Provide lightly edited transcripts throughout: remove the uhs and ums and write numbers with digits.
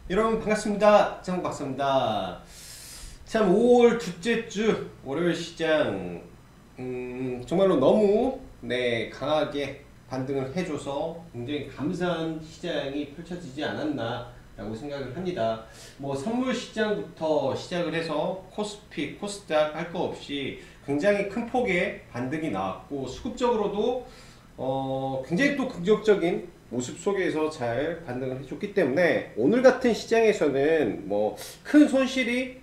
여러분 반갑습니다. 장국 박사입니다. 참 5월 둘째 주 월요일 시장 정말로 너무 강하게 반등을 해줘서 굉장히 감사한 시장이 펼쳐지지 않았나 라고 생각을 합니다. 뭐 선물 시장부터 시작을 해서 코스피, 코스닥 할 거 없이 굉장히 큰 폭의 반등이 나왔고 수급적으로도 굉장히 또 긍정적인 모습 속에서 잘 반등을 해줬기 때문에 오늘 같은 시장에서는 뭐 큰 손실이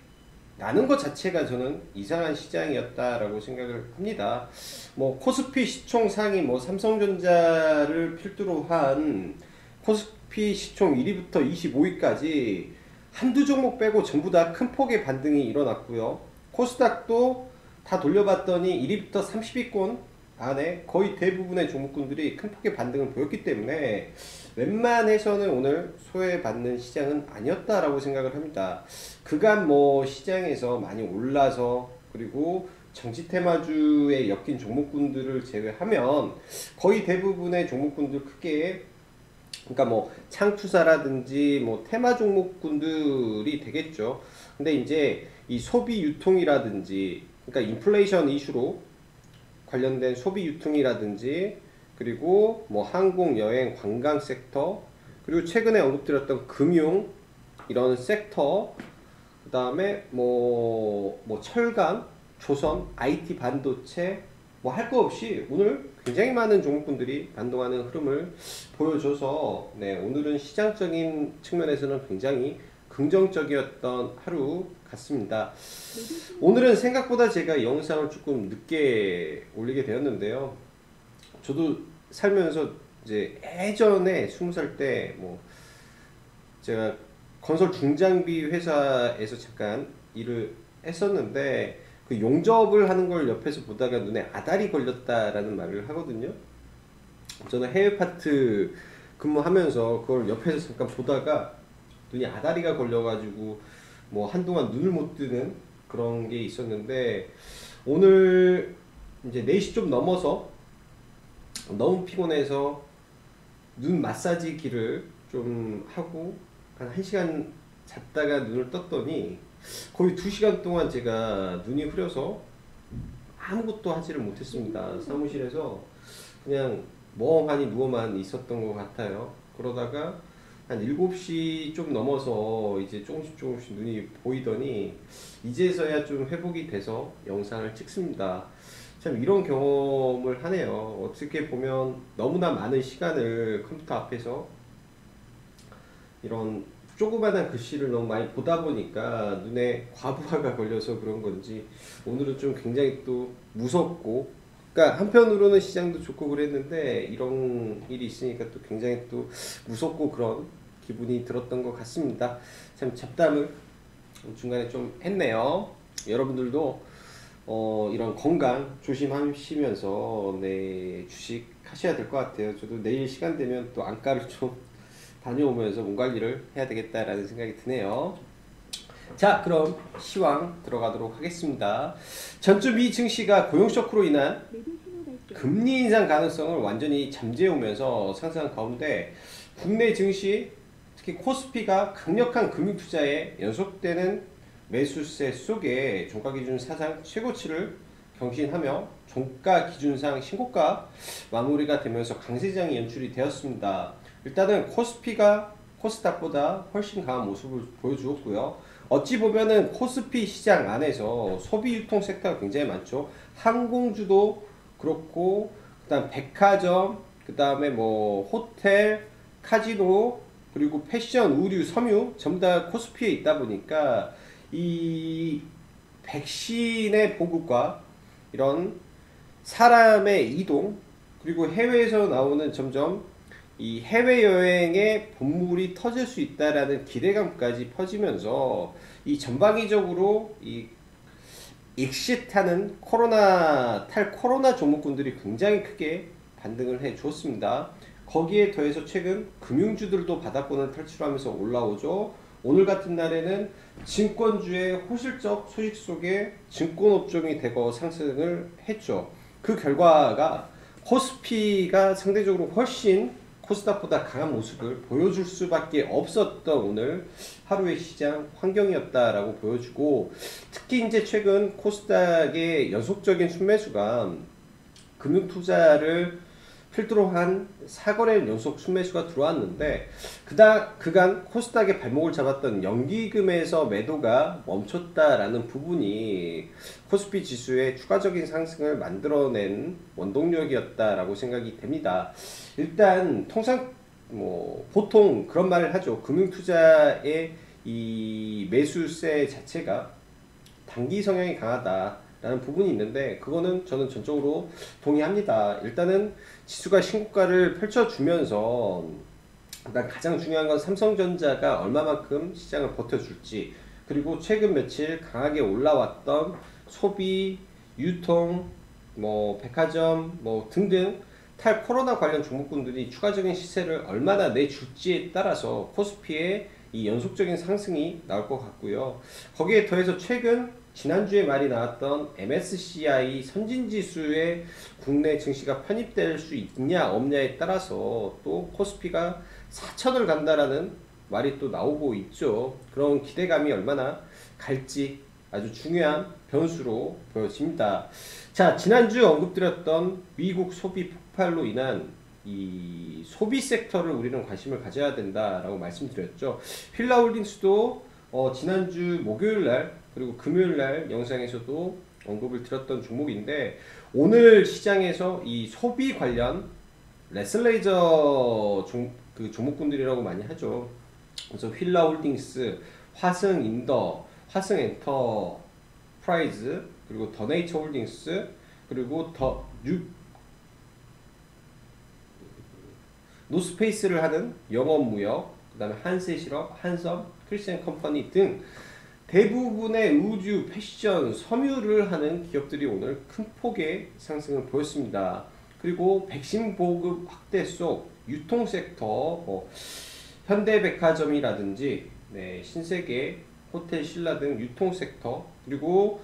나는 것 자체가 저는 이상한 시장이었다라고 생각을 합니다. 뭐 코스피 시총 상위 뭐 삼성전자를 필두로 한 코스피 시총 1위부터 25위까지 한두 종목 빼고 전부 다 큰 폭의 반등이 일어났고요. 코스닥도 다 돌려봤더니 1위부터 30위권 안에 거의 대부분의 종목군들이 큰 폭의 반등을 보였기 때문에 웬만해서는 오늘 소외받는 시장은 아니었다라고 생각을 합니다. 그간 뭐 시장에서 많이 올라서 그리고 정치 테마주에 엮인 종목군들을 제외하면 거의 대부분의 종목군들 크게 그러니까 뭐 창투사라든지 뭐 테마 종목군들이 되겠죠. 근데 이제 이 소비 유통이라든지 그러니까 인플레이션 이슈로 관련된 소비 유통이라든지 그리고 뭐 항공, 여행, 관광 섹터 그리고 최근에 언급드렸던 금융 이런 섹터 그 다음에 뭐 철강, 조선, IT 반도체 뭐 할 거 없이 오늘 굉장히 많은 종목군들이 반동하는 흐름을 보여줘서 오늘은 시장적인 측면에서는 굉장히 긍정적이었던 하루 같습니다. 오늘은 생각보다 제가 영상을 조금 늦게 올리게 되었는데요. 저도 살면서 이제 예전에 20살 때 뭐 제가 건설 중장비 회사에서 잠깐 일을 했었는데 그 용접을 하는 걸 옆에서 보다가 눈에 아다리 걸렸다라는 말을 하거든요. 저는 해외 파트 근무하면서 그걸 옆에서 잠깐 보다가 눈이 아다리가 걸려가지고 뭐 한동안 눈을 못 뜨는 그런 게 있었는데 오늘 이제 4시 좀 넘어서 너무 피곤해서 눈 마사지기를 좀 하고 한 1시간 잤다가 눈을 떴더니 거의 2시간 동안 제가 눈이 흐려서 아무것도 하지를 못했습니다. 사무실에서 그냥 멍하니 누워만 있었던 것 같아요. 그러다가 한 7시 좀 넘어서 이제 조금씩 눈이 보이더니 이제서야 좀 회복이 돼서 영상을 찍습니다. 참 이런 경험을 하네요. 어떻게 보면 너무나 많은 시간을 컴퓨터 앞에서 이런 조그마한 글씨를 너무 많이 보다 보니까 눈에 과부하가 걸려서 그런 건지 오늘은 좀 굉장히 또 무섭고 그러니까 한편으로는 시장도 좋고 그랬는데 이런 일이 있으니까 또 굉장히 또 무섭고 그런 기분이 들었던 것 같습니다. 참 잡담을 중간에 좀 했네요. 여러분들도 이런 건강 조심하시면서 주식 하셔야 될 것 같아요. 저도 내일 시간 되면 또 안과를 좀 다녀오면서 몸 관리를 해야 되겠다라는 생각이 드네요. 자, 그럼 시황 들어가도록 하겠습니다. 전주 미 증시가 고용 쇼크로 인한 금리 인상 가능성을 완전히 잠재우면서 상승한 가운데 국내 증시 특히 코스피가 강력한 금융 투자에 연속되는 매수세 속에 종가기준 사상 최고치를 경신하며 종가기준상 신고가 마무리가 되면서 강세장이 연출이 되었습니다. 일단은 코스피가 코스닥보다 훨씬 강한 모습을 보여주었고요. 어찌 보면은 코스피 시장 안에서 소비 유통 섹터가 굉장히 많죠. 항공주도 그렇고 그다음 백화점, 그다음에 뭐 호텔, 카지노 그리고 패션, 의류, 섬유 전부 다 코스피에 있다 보니까 이 백신의 보급과 이런 사람의 이동 그리고 해외에서 나오는 점점 이 해외여행의 본물이 터질 수 있다라는 기대감까지 퍼지면서 이 전방위적으로 이 익시트하는 코로나 종목군들이 굉장히 크게 반등을 해 주었습니다. 거기에 더해서 최근 금융주들도 바닥권을 탈출하면서 올라오죠. 오늘 같은 날에는 증권주의 호실적 소식 속에 증권업종이 대거 상승을 했죠. 그 결과가 코스피가 상대적으로 훨씬 코스닥보다 강한 모습을 보여줄 수밖에 없었던 오늘 하루의 시장 환경이었다라고 보여주고, 특히 이제 최근 코스닥의 연속적인 순매수가 금융투자를 필두로 한 4거래 연속 순매수가 들어왔는데, 그간 코스닥의 발목을 잡았던 연기금에서 매도가 멈췄다라는 부분이 코스피 지수의 추가적인 상승을 만들어낸 원동력이었다라고 생각이 됩니다. 일단 통상 보통 그런 말을 하죠. 금융투자의 이 매수세 자체가 단기 성향이 강하다라는 부분이 있는데, 그거는 저는 전적으로 동의합니다. 일단은 지수가 신고가를 펼쳐주면서 일단 가장 중요한 건 삼성전자가 얼마만큼 시장을 버텨줄지, 그리고 최근 며칠 강하게 올라왔던 소비, 유통, 백화점 등등 코로나 관련 종목군들이 추가적인 시세를 얼마나 내줄지에 따라서 코스피의 이 연속적인 상승이 나올 것 같고요. 거기에 더해서 최근 지난주에 말이 나왔던 MSCI 선진지수에 국내 증시가 편입될 수 있냐 없냐에 따라서 또 코스피가 4천을 간다라는 말이 또 나오고 있죠. 그런 기대감이 얼마나 갈지 아주 중요한 변수로 보여집니다. 자, 지난주 언급드렸던 미국 소비 폭발로 인한 이 소비 섹터를 우리는 관심을 가져야 된다라고 말씀드렸죠. 휠라홀딩스도 지난주 목요일날 그리고 금요일날 영상에서도 언급을 드렸던 종목인데, 오늘 시장에서 이 소비 관련 레슬레이저 종목군들이라고 많이 하죠. 그래서 휠라홀딩스, 화승인더, 화승엔터프라이즈, 그리고 더네이처홀딩스, 그리고 노스페이스를 하는 영업무역, 그 다음에 한세실업, 한섬, 크리스천컴퍼니 등 대부분의 의류, 패션, 섬유를 하는 기업들이 오늘 큰 폭의 상승을 보였습니다. 그리고 백신 보급 확대 속 유통 섹터, 현대백화점이라든지 신세계, 호텔 신라 등 유통 섹터, 그리고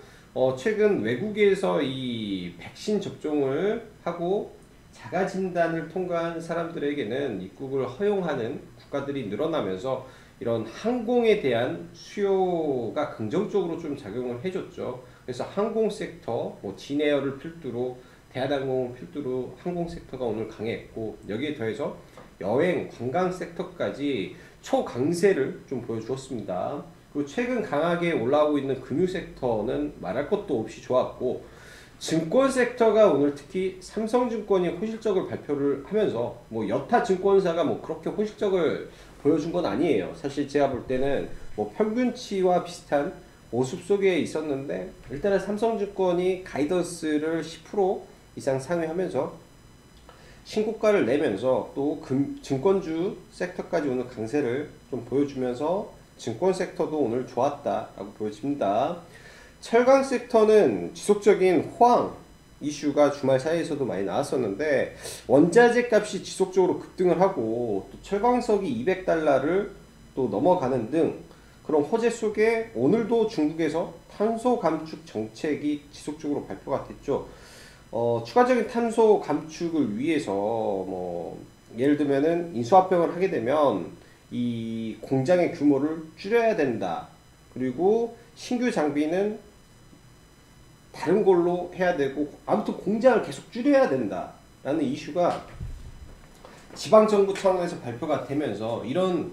최근 외국에서 이 백신 접종을 하고 자가진단을 통과한 사람들에게는 입국을 허용하는 국가들이 늘어나면서 이런 항공에 대한 수요가 긍정적으로 좀 작용을 해줬죠. 그래서 항공 섹터, 진에어를 필두로, 대한항공을 필두로 항공 섹터가 오늘 강했고, 여기에 더해서 여행, 관광 섹터까지 초강세를 좀 보여주었습니다. 그리고 최근 강하게 올라오고 있는 금융 섹터는 말할 것도 없이 좋았고, 증권 섹터가 오늘 특히 삼성증권이 호실적을 발표를 하면서 여타 증권사가 그렇게 호실적을 보여준 건 아니에요. 사실 제가 볼 때는 평균치와 비슷한 모습 속에 있었는데, 일단은 삼성증권이 가이던스를 10% 이상 상회하면서 신고가를 내면서 또 증권주 섹터까지 오늘 강세를 좀 보여주면서 증권 섹터도 오늘 좋았다라고 보여집니다. 철강 섹터는 지속적인 호황 이슈가 주말 사이에서도 많이 나왔었는데, 원자재 값이 지속적으로 급등을 하고 또 철광석이 200달러를 또 넘어가는 등 그런 호재 속에 오늘도 중국에서 탄소 감축 정책이 지속적으로 발표가 됐죠. 추가적인 탄소 감축을 위해서 예를 들면은 인수합병을 하게 되면 이 공장의 규모를 줄여야 된다. 그리고 신규 장비는 다른 걸로 해야 되고, 아무튼 공장을 계속 줄여야 된다 라는 이슈가 지방정부 차원에서 발표가 되면서 이런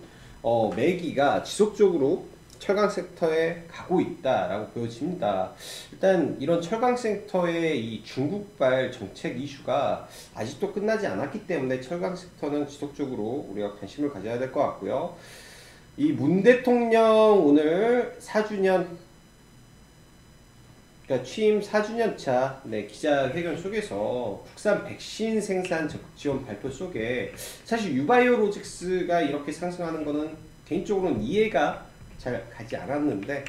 매기가 지속적으로 철강 섹터에 가고 있다라고 보여집니다. 일단 이런 철강 섹터의 이 중국발 정책 이슈가 아직도 끝나지 않았기 때문에 철강 sek터는 지속적으로 우리가 관심을 가져야 될 것 같고요. 이 문 대통령 오늘 4주년, 그러니까 취임 4주년 차 기자회견 속에서 국산 백신 생산 적극 지원 발표 속에 사실 유바이오로직스가 이렇게 상승하는 거는 개인적으로는 이해가 잘 가지 않았는데,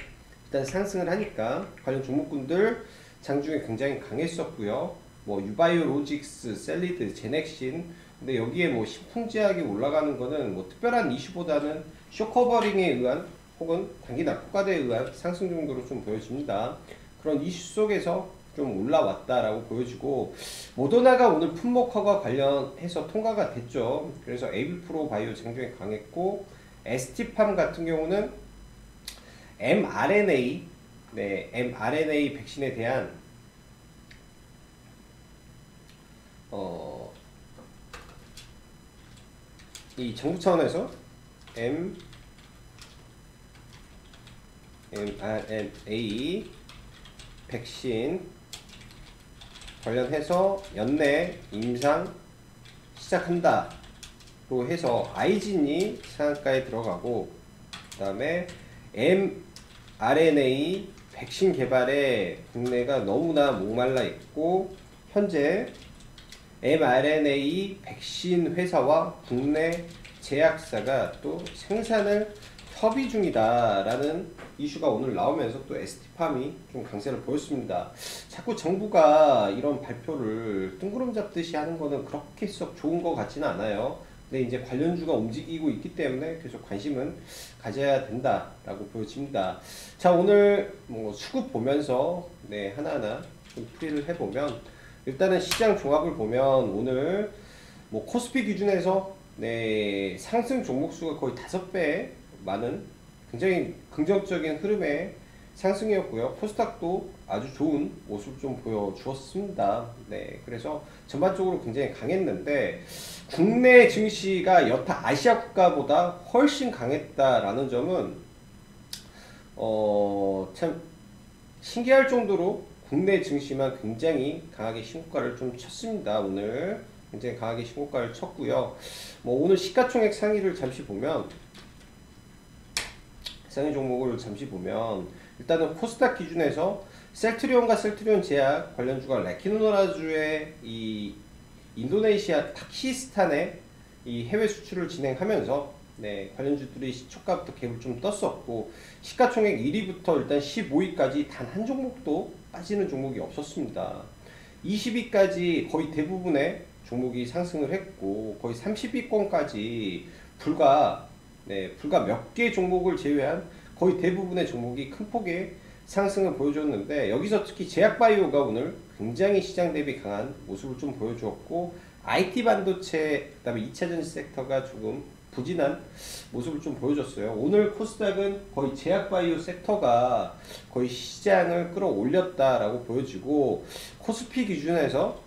일단 상승을 하니까 관련 종목군들 장중에 굉장히 강했었고요. 유바이오로직스, 셀리드, 제넥신, 근데 여기에 신풍제약이 올라가는 거는 특별한 이슈보다는 쇼커버링에 의한 혹은 단기 낙폭과대에 의한 상승 정도로 좀 보여집니다. 그런 이슈 속에서 좀 올라왔다라고 보여지고, 모더나가 오늘 품목화와 관련해서 통과가 됐죠. 그래서 에이비프로 바이오 장중에 강했고, ST팜 같은 경우는 mRNA, 네, mRNA 백신에 대한 이 정부 차원에서 mRNA 백신 관련해서 연내 임상 시작한다로 해서 아이진이 상한가에 들어가고, 그 다음에 mRNA 백신 개발에 국내가 너무나 목말라 있고, 현재 mRNA 백신 회사와 국내 제약사가 또 생산을 협의 중이다라는 이슈가 오늘 나오면서 또 ST팜이 좀 강세를 보였습니다. 자꾸 정부가 이런 발표를 뜬구름 잡듯이 하는 거는 그렇게 썩 좋은 것 같지는 않아요. 근데 이제 관련주가 움직이고 있기 때문에 계속 관심은 가져야 된다라고 보여집니다. 자, 오늘 뭐 수급 보면서 네, 하나하나 좀 풀이를 해보면, 일단은 시장 종합을 보면 오늘 뭐 코스피 기준에서 네, 상승 종목 수가 거의 5배 많은 굉장히 긍정적인 흐름의 상승이었고요. 코스닥도 아주 좋은 모습 좀 보여주었습니다. 네, 그래서 전반적으로 굉장히 강했는데, 국내 증시가 여타 아시아 국가보다 훨씬 강했다라는 점은 참 신기할 정도로 국내 증시만 굉장히 강하게 신고가를 좀 쳤습니다. 오늘 굉장히 강하게 신고가를 쳤고요. 뭐 오늘 시가총액 상위를 잠시 보면, 상위 종목을 잠시 보면, 일단은 코스닥 기준에서 셀트리온과 셀트리온 제약 관련주가 레키노라주의 이 인도네시아 타키스탄에 이 해외 수출을 진행하면서 네, 관련주들이 시초가부터 갭을 좀 떴었고, 시가총액 1위부터 일단 15위까지 단 한 종목도 빠지는 종목이 없었습니다. 20위까지 거의 대부분의 종목이 상승을 했고, 거의 30위권까지 불과 몇 개 종목을 제외한 거의 대부분의 종목이 큰 폭의 상승을 보여줬는데, 여기서 특히 제약바이오가 오늘 굉장히 시장 대비 강한 모습을 좀 보여주었고, IT 반도체, 그 다음에 2차전지 섹터가 조금 부진한 모습을 좀 보여줬어요. 오늘 코스닥은 거의 제약바이오 섹터가 거의 시장을 끌어올렸다라고 보여지고, 코스피 기준에서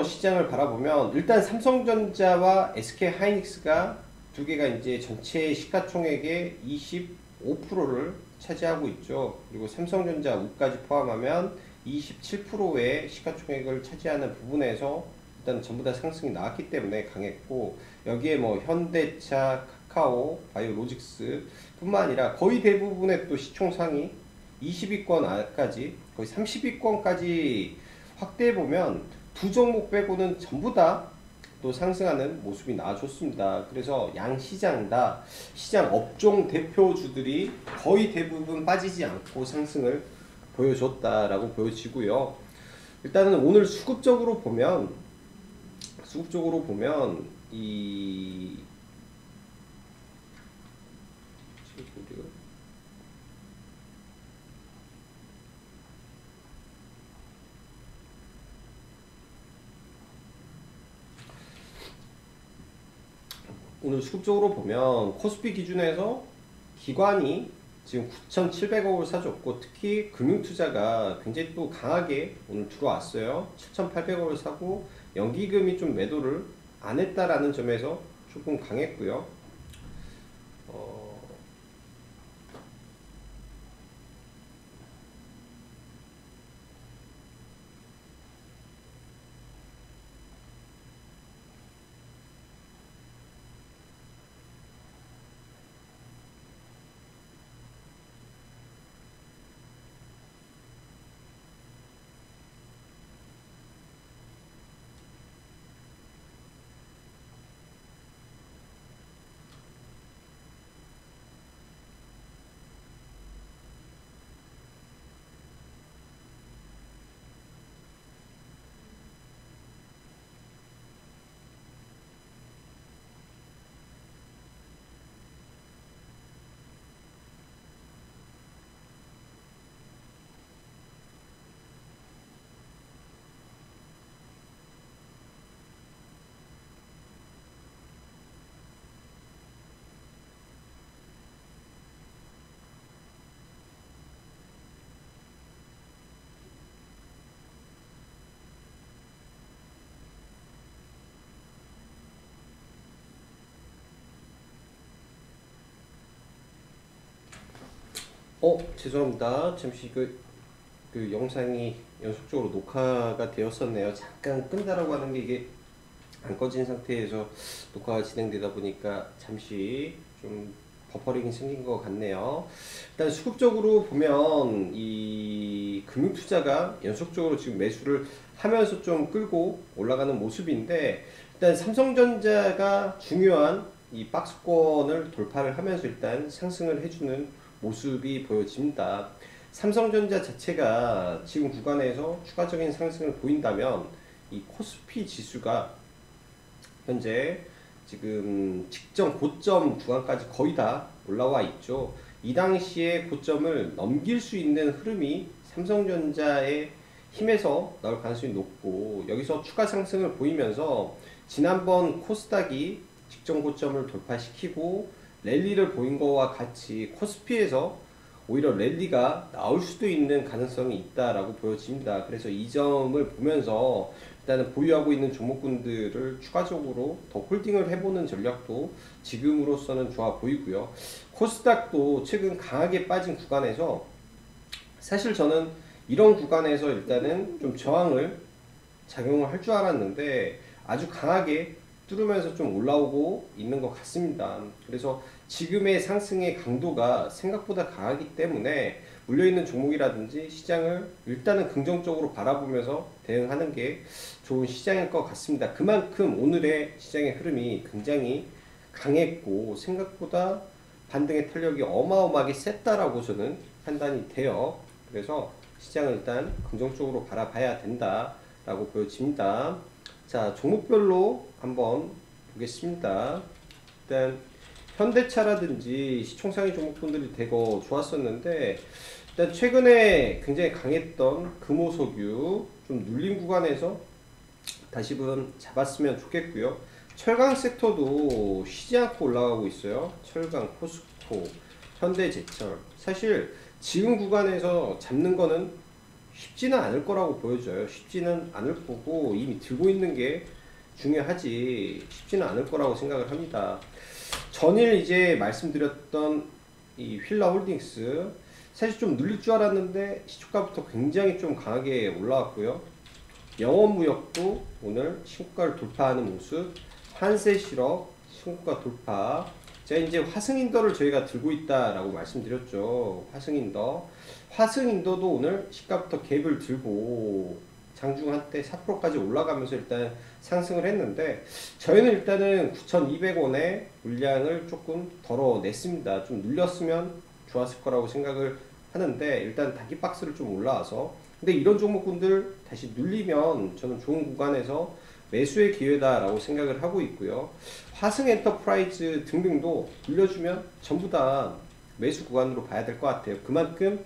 시장을 바라보면, 일단 삼성전자와 SK하이닉스가 두 개가 이제 전체 시가총액의 25%를 차지하고 있죠. 그리고 삼성전자 우까지 포함하면 27%의 시가총액을 차지하는 부분에서 일단 전부 다 상승이 나왔기 때문에 강했고, 여기에 뭐 현대차, 카카오, 바이오로직스 뿐만 아니라 거의 대부분의 또 시총 상위 20위권까지 거의 30위권까지 확대해보면 두 종목 빼고는 전부 다 또 상승하는 모습이 나와줬습니다. 그래서 양시장 다 시장 업종 대표주들이 거의 대부분 빠지지 않고 상승을 보여줬다라고 보여지고요. 일단은 오늘 수급적으로 보면 이 오늘 수급적으로 보면 코스피 기준에서 기관이 지금 9,700억을 사줬고, 특히 금융투자가 굉장히 또 강하게 오늘 들어왔어요. 7,800억을 사고 연기금이 좀 매도를 안 했다라는 점에서 조금 강했고요. 죄송합니다. 잠시 그 영상이 연속적으로 녹화가 되었었네요. 잠깐 끈다라고 하는 게 이게 안 꺼진 상태에서 녹화가 진행되다 보니까 잠시 좀 버퍼링이 생긴 것 같네요. 일단 수급적으로 보면 이 금융투자가 연속적으로 지금 매수를 하면서 좀 끌고 올라가는 모습인데, 일단 삼성전자가 중요한 이 박스권을 돌파를 하면서 일단 상승을 해주는 모습이 보여집니다. 삼성전자 자체가 지금 구간에서 추가적인 상승을 보인다면 이 코스피 지수가 현재 지금 직전 고점 구간까지 거의 다 올라와 있죠. 이 당시에 고점을 넘길 수 있는 흐름이 삼성전자의 힘에서 나올 가능성이 높고, 여기서 추가 상승을 보이면서 지난번 코스닥이 직전 고점을 돌파시키고 랠리를 보인 거와 같이 코스피에서 오히려 랠리가 나올 수도 있는 가능성이 있다라고 보여집니다. 그래서 이 점을 보면서 일단은 보유하고 있는 종목군들을 추가적으로 더 홀딩을 해보는 전략도 지금으로서는 좋아 보이고요. 코스닥도 최근 강하게 빠진 구간에서 사실 저는 이런 구간에서 일단은 좀 저항을 작용을 할 줄 알았는데 아주 강하게 뚫으면서 좀 올라오고 있는 것 같습니다. 그래서 지금의 상승의 강도가 생각보다 강하기 때문에 물려있는 종목이라든지 시장을 일단은 긍정적으로 바라보면서 대응하는 게 좋은 시장일 것 같습니다. 그만큼 오늘의 시장의 흐름이 굉장히 강했고 생각보다 반등의 탄력이 어마어마하게 셌다라고 저는 판단이 돼요. 그래서 시장을 일단 긍정적으로 바라봐야 된다라고 보여집니다. 자, 종목별로 한번 보겠습니다. 일단 현대차라든지 시총상위 종목분들이 되게 좋았었는데, 일단 최근에 굉장히 강했던 금호석유 좀 눌림 구간에서 다시 한번 잡았으면 좋겠고요. 철강 섹터도 쉬지 않고 올라가고 있어요. 철강, 포스코, 현대제철. 사실 지금 구간에서 잡는 거는 쉽지는 않을 거라고 보여져요. 쉽지는 않을 거고 이미 들고 있는 게 중요하지 쉽지는 않을 거라고 생각을 합니다. 전일 이제 말씀드렸던 이 휠라홀딩스 사실 좀 눌릴 줄 알았는데 시초가부터 굉장히 좀 강하게 올라왔고요. 영업무역도 오늘 신고가를 돌파하는 모습, 한세실업 신고가 돌파. 제가 이제 화승인더를 저희가 들고 있다라고 말씀드렸죠. 화승인더도 오늘 시가부터 갭을 들고 장중 한때 4%까지 올라가면서 일단 상승을 했는데, 저희는 일단은 9,200원에 물량을 조금 덜어냈습니다. 좀 눌렸으면 좋았을 거라고 생각을 하는데 일단 단기박스를 좀 올라와서, 근데 이런 종목군들 다시 눌리면 저는 좋은 구간에서 매수의 기회다라고 생각을 하고 있고요. 화승엔터프라이즈 등등도 눌려주면 전부 다 매수 구간으로 봐야 될 것 같아요. 그만큼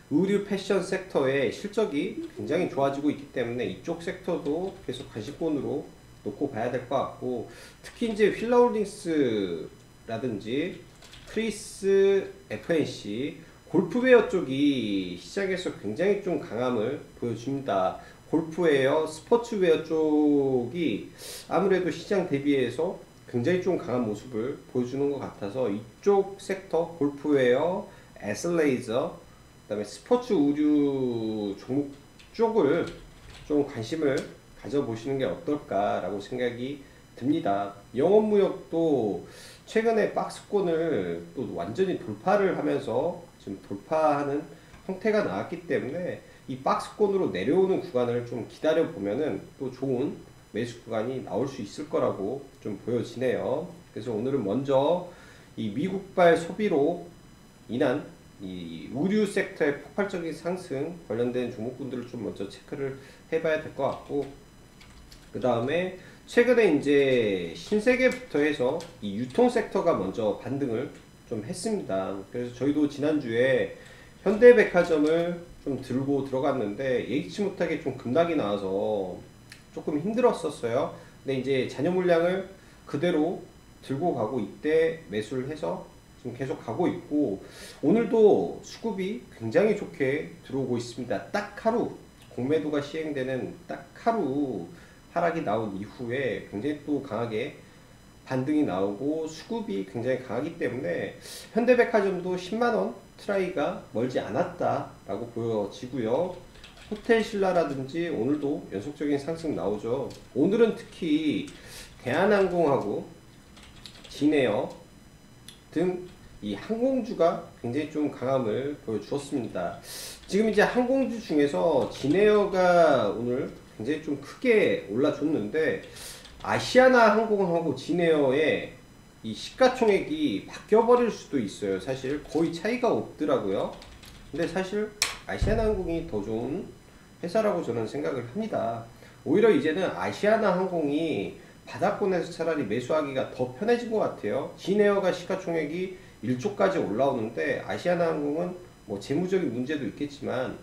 의류 패션 섹터의 실적이 굉장히 좋아지고 있기 때문에 이쪽 섹터도 계속 관심권으로 놓고 봐야 될 것 같고, 특히 이제 휠라홀딩스라든지 크리스 FNC 골프웨어 쪽이 시장에서 굉장히 좀 강함을 보여줍니다. 골프웨어, 스포츠웨어 쪽이 아무래도 시장 대비해서 굉장히 좀 강한 모습을 보여주는 것 같아서 이쪽 섹터 골프웨어, 에슬레이저, 그 다음에 스포츠 의류 종목 쪽을 좀 관심을 가져보시는 게 어떨까라고 생각이 듭니다. 영업무역도 최근에 박스권을 또 완전히 돌파를 하면서 지금 돌파하는 형태가 나왔기 때문에 이 박스권으로 내려오는 구간을 좀 기다려 보면은 또 좋은 매수 구간이 나올 수 있을 거라고 좀 보여지네요. 그래서 오늘은 먼저 이 미국발 소비로 인한 이 의류 섹터의 폭발적인 상승 관련된 종목군들을 좀 먼저 체크를 해봐야 될 것 같고, 그 다음에 최근에 이제 신세계부터 해서 이 유통 섹터가 먼저 반등을 좀 했습니다. 그래서 저희도 지난주에 현대백화점을 좀 들고 들어갔는데 예기치 못하게 좀 급락이 나와서 조금 힘들었었어요. 근데 이제 잔여 물량을 그대로 들고 가고 이때 매수를 해서 지금 계속 가고 있고, 오늘도 수급이 굉장히 좋게 들어오고 있습니다. 딱 하루 공매도가 시행되는 딱 하루 하락이 나온 이후에 굉장히 또 강하게 반등이 나오고 수급이 굉장히 강하기 때문에 현대백화점도 10만원 트라이가 멀지 않았다라고 보여지고요. 호텔신라라든지 오늘도 연속적인 상승 나오죠. 오늘은 특히 대한항공하고 진에어 등 이 항공주가 굉장히 좀 강함을 보여주었습니다. 지금 이제 항공주 중에서 진에어가 오늘 굉장히 좀 크게 올라줬는데 아시아나 항공하고 진에어의 이 시가총액이 바뀌어버릴 수도 있어요. 사실 거의 차이가 없더라고요. 근데 사실 아시아나 항공이 더 좋은 회사라고 저는 생각을 합니다. 오히려 이제는 아시아나 항공이 바닥권에서 차라리 매수하기가 더 편해진 것 같아요. 진에어가 시가총액이 1조까지 올라오는데 아시아나 항공은 뭐 재무적인 문제도 있겠지만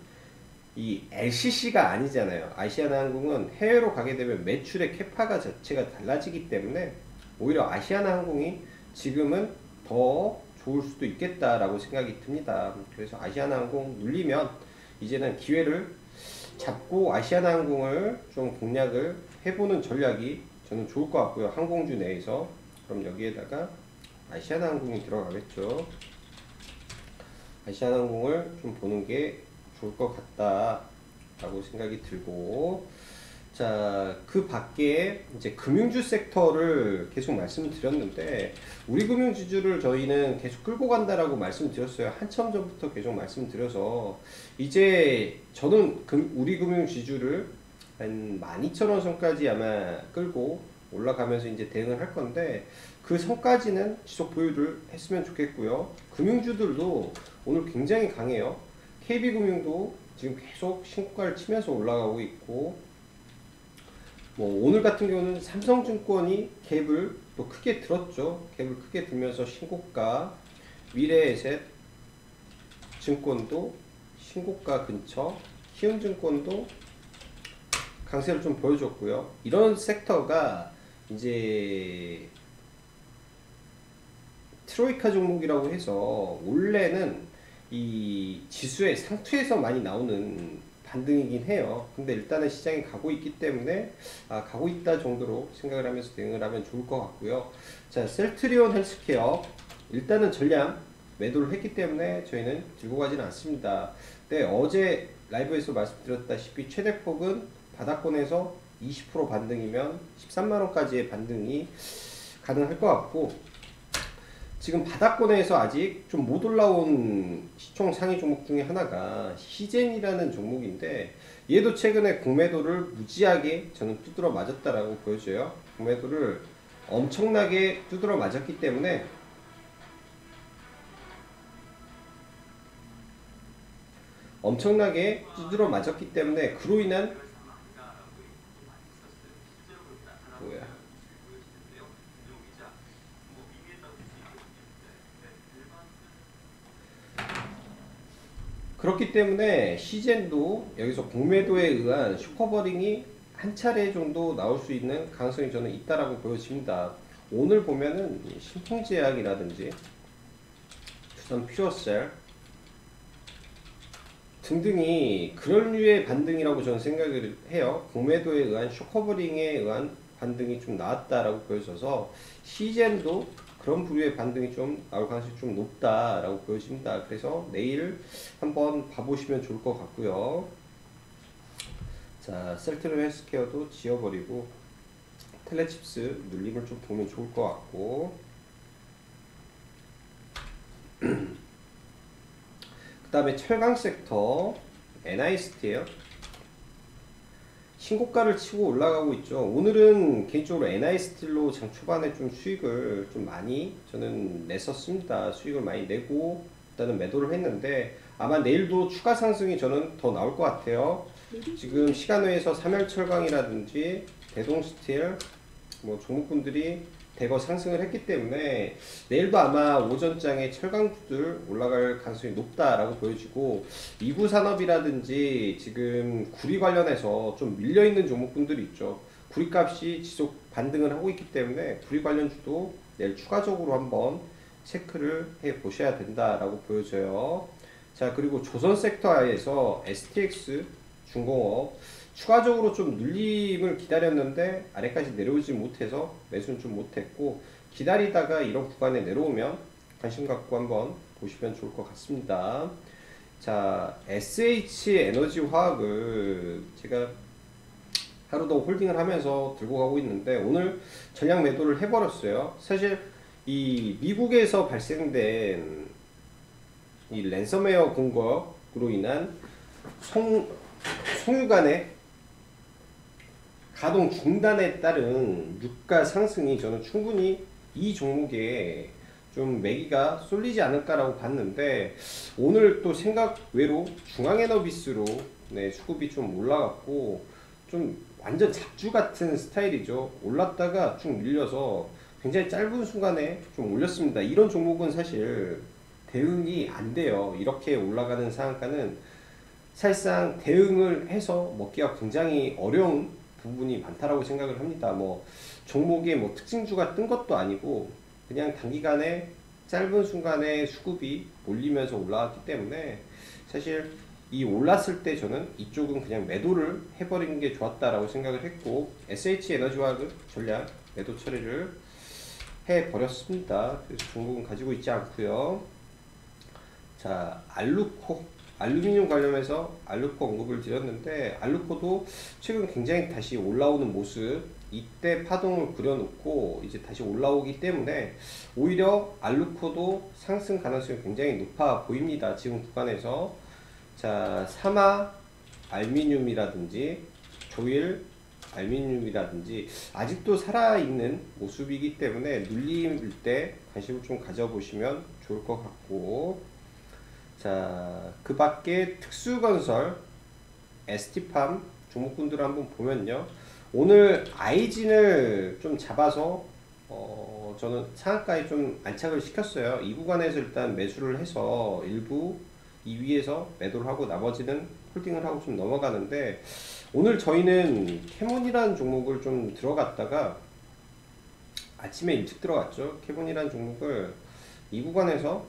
이 LCC가 아니잖아요. 아시아나 항공은 해외로 가게 되면 매출의 캐파가 자체가 달라지기 때문에 오히려 아시아나 항공이 지금은 더 좋을 수도 있겠다라고 생각이 듭니다. 그래서 아시아나 항공 눌리면 이제는 기회를 잡고 아시아나 항공을 좀 공략을 해보는 전략이 저는 좋을 것 같고요. 항공주 내에서. 그럼 여기에다가 아시아나 항공이 들어가겠죠. 아시아나 항공을 좀 보는 게 좋을 것 같다 라고 생각이 들고, 자, 그 밖에 이제 금융주 섹터를 계속 말씀드렸는데 우리 금융지주를 저희는 계속 끌고 간다라고 말씀드렸어요. 한참 전부터 계속 말씀드려서 이제 저는 우리 금융지주를 한 12,000원 선까지 아마 끌고 올라가면서 이제 대응을 할 건데 그 선까지는 지속 보유를 했으면 좋겠고요. 금융주들도 오늘 굉장히 강해요. KB금융도 지금 계속 신고가를 치면서 올라가고 있고, 뭐 오늘 같은 경우는 삼성증권이 갭을 또 크게 들었죠. 갭을 크게 들면서 신고가, 미래에셋 증권도 신고가 근처, 키움증권도 강세를 좀 보여줬고요. 이런 섹터가 이제 트로이카 종목이라고 해서 원래는 이 지수의 상투에서 많이 나오는 반등이긴 해요. 근데 일단은 시장이 가고 있기 때문에 가고 있다 정도로 생각을 하면서 대응을 하면 좋을 것 같고요. 자, 셀트리온 헬스케어 일단은 전량 매도를 했기 때문에 저희는 들고 가지는 않습니다. 네, 어제 라이브에서 말씀드렸다시피 최대폭은 바닥권에서 20% 반등이면 13만원까지의 반등이 가능할 것 같고, 지금 바닥권에서 아직 좀 못 올라온 시총 상위 종목 중에 하나가 시젠이라는 종목인데 얘도 최근에 공매도를 무지하게 저는 두드러 맞았다라고 보여져요. 공매도를 엄청나게 두드러 맞았기 때문에 그로 인한 그렇기 때문에 시젠도 여기서 공매도에 의한 슈퍼버링이 한 차례 정도 나올 수 있는 가능성이 저는 있다라고 보여집니다. 오늘 보면은 신통제약이라든지 두산 퓨어셀 등등이 그런 류의 반등이라고 저는 생각을 해요. 공매도에 의한 슈퍼버링에 의한 반등이 좀 나왔다라고 보여져서 시젠도 그런 부류의 반등이 좀 나올 가능성이 좀 높다라고 보여집니다. 그래서 내일 한번 봐보시면 좋을 것 같고요. 자, 셀트리온 헬스케어도 지워버리고 텔레칩스 눌림을 좀 보면 좋을 것 같고, 그 다음에 철강 섹터 NI스트예요. 신고가를 치고 올라가고 있죠. 오늘은 개인적으로 NI스틸로 장 초반에 좀 수익을 좀 많이 저는 냈었습니다. 수익을 많이 내고 일단은 매도를 했는데 아마 내일도 추가 상승이 저는 더 나올 것 같아요. 지금 시간외에서 삼열철강이라든지 대동스틸 뭐 종목군들이 대거 상승을 했기 때문에 내일도 아마 오전장에 철강주들 올라갈 가능성이 높다라고 보여지고, 이구산업이라든지 지금 구리 관련해서 좀 밀려있는 종목군들이 있죠. 구리값이 지속 반등을 하고 있기 때문에 구리 관련주도 내일 추가적으로 한번 체크를 해 보셔야 된다라고 보여져요. 자, 그리고 조선 섹터에서 STX 중공업 추가적으로 좀 눌림을 기다렸는데 아래까지 내려오지 못해서 매수는 좀 못했고, 기다리다가 이런 구간에 내려오면 관심 갖고 한번 보시면 좋을 것 같습니다. 자, SH에너지화학을 제가 하루 더 홀딩을 하면서 들고 가고 있는데 오늘 전량 매도를 해버렸어요. 사실 이 미국에서 발생된 이 랜섬웨어 공격으로 인한 송유관의 가동 중단에 따른 유가 상승이 저는 충분히 이 종목에 좀 매기가 쏠리지 않을까라고 봤는데 오늘 또 생각 외로 중앙에너비스로 네, 수급이 좀 올라갔고 좀 완전 잡주 같은 스타일이죠. 올랐다가 쭉 밀려서 굉장히 짧은 순간에 좀 올렸습니다. 이런 종목은 사실 대응이 안 돼요. 이렇게 올라가는 상한가는 사실상 대응을 해서 먹기가 굉장히 어려운 부분이 많다라고 생각을 합니다. 뭐 종목의 뭐 특징주가 뜬 것도 아니고 그냥 단기간에 짧은 순간에 수급이 몰리면서 올라왔기 때문에 사실 이 올랐을 때 저는 이쪽은 그냥 매도를 해버리는 게 좋았다라고 생각을 했고 SH에너지화학은 전량 매도 처리를 해버렸습니다. 그래서 종목은 가지고 있지 않고요. 자, 알루코 알루미늄 관련해서 알루코 언급을 드렸는데 알루코도 최근 굉장히 다시 올라오는 모습 이때 파동을 그려놓고 이제 다시 올라오기 때문에 오히려 알루코도 상승 가능성이 굉장히 높아 보입니다. 지금 구간에서. 자, 사마 알미늄이라든지 조일 알미늄이라든지 아직도 살아있는 모습이기 때문에 눌릴 때 관심을 좀 가져보시면 좋을 것 같고, 자, 그 밖에 특수건설 ST팜 종목군들을 한번 보면요, 오늘 아이진을 좀 잡아서 저는 상한가에 좀 안착을 시켰어요. 이 구간에서 일단 매수를 해서 일부 이 위에서 매도를 하고 나머지는 홀딩을 하고 좀 넘어가는데, 오늘 저희는 캐몬이라는 종목을 좀 들어갔다가 아침에 일찍 들어갔죠. 캐몬이라는 종목을 이 구간에서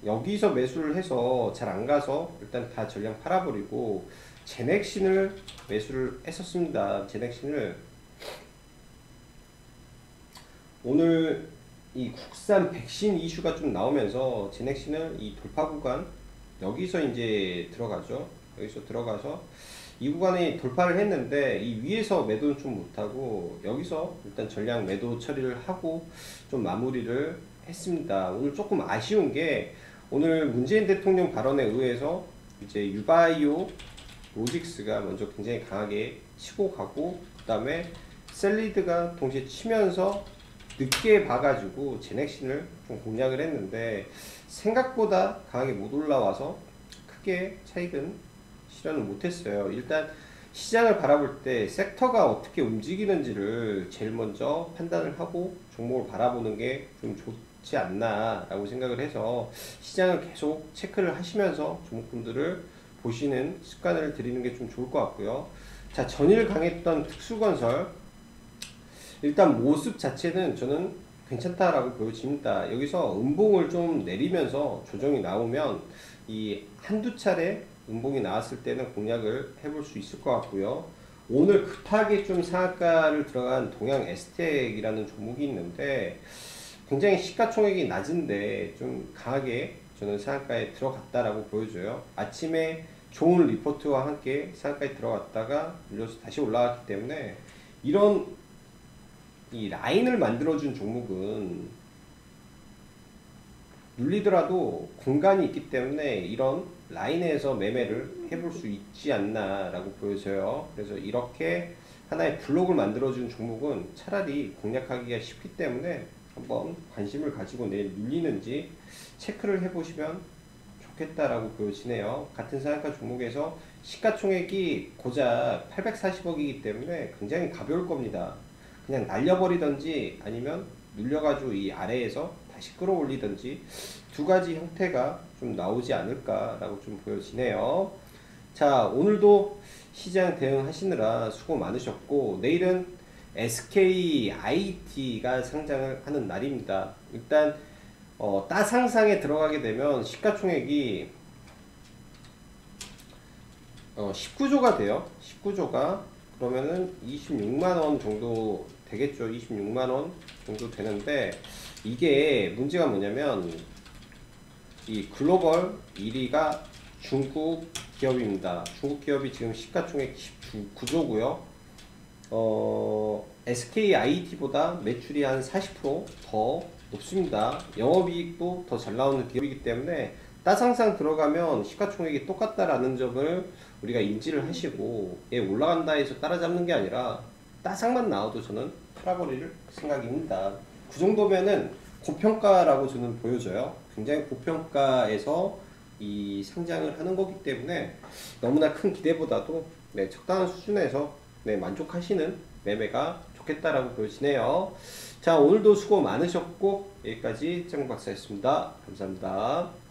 여기서 매수를 해서 잘 안 가서 일단 다 전량 팔아버리고 제넥신을 매수를 했었습니다. 제넥신을 오늘 이 국산 백신 이슈가 좀 나오면서 제넥신을 이 돌파 구간 여기서 이제 들어가죠. 여기서 들어가서 이 구간에 돌파를 했는데 이 위에서 매도는 좀 못하고 여기서 일단 전량 매도 처리를 하고 좀 마무리를 했습니다. 오늘 조금 아쉬운 게 오늘 문재인 대통령 발언에 의해서 이제 유바이오 로직스가 먼저 굉장히 강하게 치고 가고 그 다음에 셀리드가 동시에 치면서 늦게 봐가지고 제넥신을 좀 공략을 했는데 생각보다 강하게 못 올라와서 크게 차익은 실현을 못했어요. 일단 시장을 바라볼 때 섹터가 어떻게 움직이는지를 제일 먼저 판단을 하고 종목을 바라보는 게 좀 좋지 않나 라고 생각을 해서 시장을 계속 체크를 하시면서 종목분들을 보시는 습관을 들이는 게 좀 좋을 것 같고요. 자, 전일 강했던 특수건설 일단 모습 자체는 저는 괜찮다라고 보여집니다. 여기서 음봉을 좀 내리면서 조정이 나오면 이 한두 차례 음봉이 나왔을 때는 공략을 해볼 수 있을 것 같고요. 오늘 급하게 좀 상한가를 들어간 동양 에스텍이라는 종목이 있는데 굉장히 시가총액이 낮은데 좀 강하게 저는 상한가에 들어갔다라고 보여줘요. 아침에 좋은 리포트와 함께 상한가에 들어갔다가 밀려서 다시 올라왔기 때문에 이런 이 라인을 만들어준 종목은 눌리더라도 공간이 있기 때문에 이런 라인에서 매매를 해볼 수 있지 않나 라고 보여져요. 그래서 이렇게 하나의 블록을 만들어준 종목은 차라리 공략하기가 쉽기 때문에 한번 관심을 가지고 내일 눌리는지 체크를 해보시면 좋겠다라고 보여지네요. 같은 상한가 종목에서 시가총액이 고작 840억이기 때문에 굉장히 가벼울 겁니다. 그냥 날려버리던지 아니면 눌려가지고 이 아래에서 다시 끌어올리던지 두 가지 형태가 좀 나오지 않을까라고 좀 보여지네요. 자, 오늘도 시장 대응하시느라 수고 많으셨고 내일은 SKIT가 상장을 하는 날입니다. 일단 따상상에 들어가게 되면 시가총액이 19조가 돼요. 19조가 그러면은 26만원 정도 되겠죠. 26만원 정도 되는데, 이게 문제가 뭐냐면 이 글로벌 1위가 중국 기업입니다. 중국 기업이 지금 시가총액 19조고요. SKIT보다 매출이 한 40%더 높습니다. 영업이익도 더 잘 나오는 기업이기 때문에 따상상 들어가면 시가총액이 똑같다라는 점을 우리가 인지를 하시고, 올라간다 해서 따라잡는 게 아니라 따상만 나와도 저는 팔아버릴 생각입니다. 그 정도면은 고평가라고 저는 보여져요. 굉장히 고평가에서 이 상장을 하는 거기 때문에 너무나 큰 기대보다도 적당한 수준에서 만족하시는 매매가 좋겠다라고 보여지네요. 자, 오늘도 수고 많으셨고 여기까지 짱박사였습니다. 감사합니다.